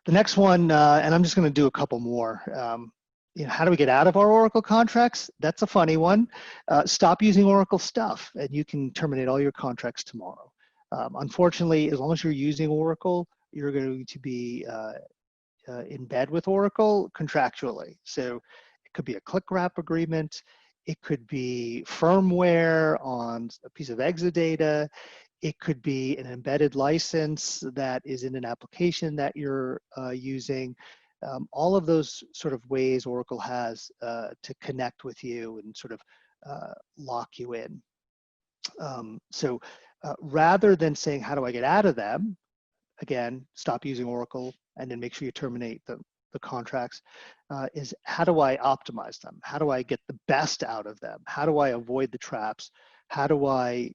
The next one, and I'm just going to do a couple more. How do we get out of our Oracle contracts? That's a funny one. Stop using Oracle stuff, and you can terminate all your contracts tomorrow. Unfortunately, as long as you're using Oracle, you're going to be in bed with Oracle contractually. So it could be a click wrap agreement. It could be firmware on a piece of Exadata. It could be an embedded license that is in an application that you're using. All of those sort of ways Oracle has to connect with you and sort of lock you in. So rather than saying, how do I get out of them? Again, stop using Oracle and then make sure you terminate the contracts, is how do I optimize them? How do I get the best out of them? How do I avoid the traps? How do I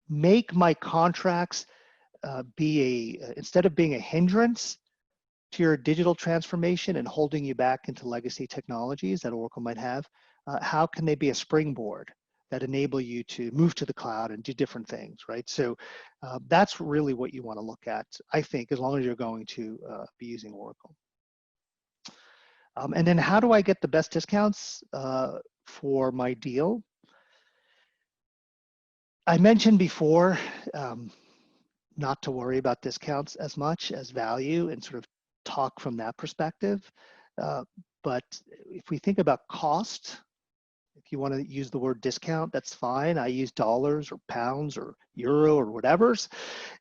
make my contracts instead of being a hindrance to your digital transformation and holding you back into legacy technologies that Oracle might have, how can they be a springboard that enable you to move to the cloud and do different things, right? So that's really what you want to look at, I think, as long as you're going to be using Oracle. And then how do I get the best discounts for my deal? I mentioned before not to worry about discounts as much as value and sort of talk from that perspective. But if we think about cost, if you want to use the word discount, that's fine. I use dollars or pounds or euro or whatever's.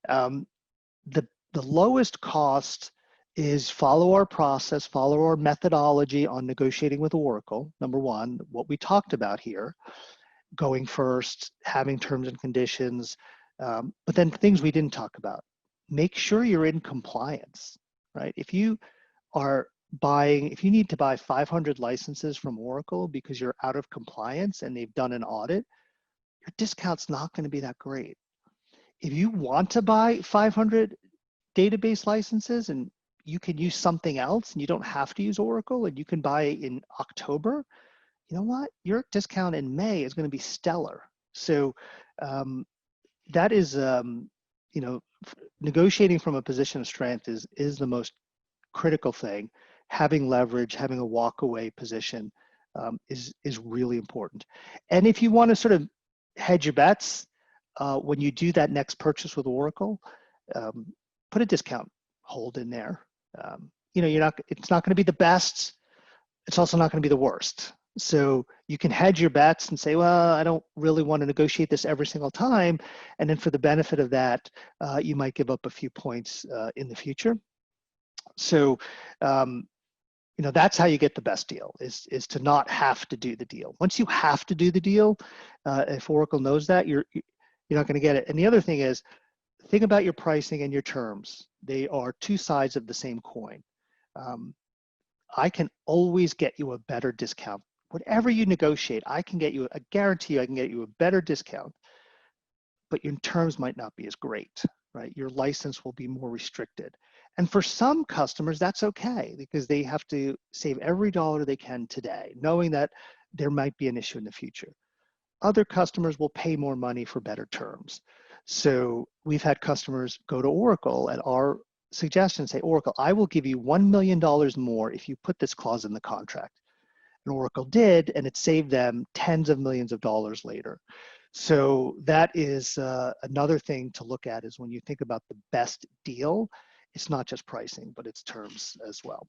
The lowest cost is follow our process, follow our methodology on negotiating with Oracle. Number one, what we talked about here, going first, having terms and conditions, but then things we didn't talk about. Make sure you're in compliance, right? If you need to buy 500 licenses from Oracle because you're out of compliance and they've done an audit, your discount's not going to be that great. If you want to buy 500 database licenses and you can use something else and you don't have to use Oracle and you can buy in October, you know what? Your discount in May is going to be stellar. So that is, negotiating from a position of strength is the most critical thing. Having leverage, having a walk-away position is really important. And if you want to sort of hedge your bets, when you do that next purchase with Oracle, put a discount hold in there. It's not going to be the best. It's also not going to be the worst. So you can hedge your bets and say, well, I don't really want to negotiate this every single time. And then for the benefit of that, you might give up a few points in the future. So, that's how you get the best deal, is to not have to do the deal. Once you have to do the deal, if Oracle knows that, you're not going to get it. And the other thing is, think about your pricing and your terms. They are two sides of the same coin. I can always get you a better discount. Whatever you negotiate, I guarantee you I can get you a better discount, but your terms might not be as great, right? Your license will be more restricted. And for some customers, that's okay because they have to save every dollar they can today, knowing that there might be an issue in the future. Other customers will pay more money for better terms. So we've had customers go to Oracle at our suggestion, say, Oracle, I will give you $1 million more if you put this clause in the contract. And Oracle did, and it saved them tens of millions of dollars later. So that is another thing to look at, is when you think about the best deal, it's not just pricing, but it's terms as well.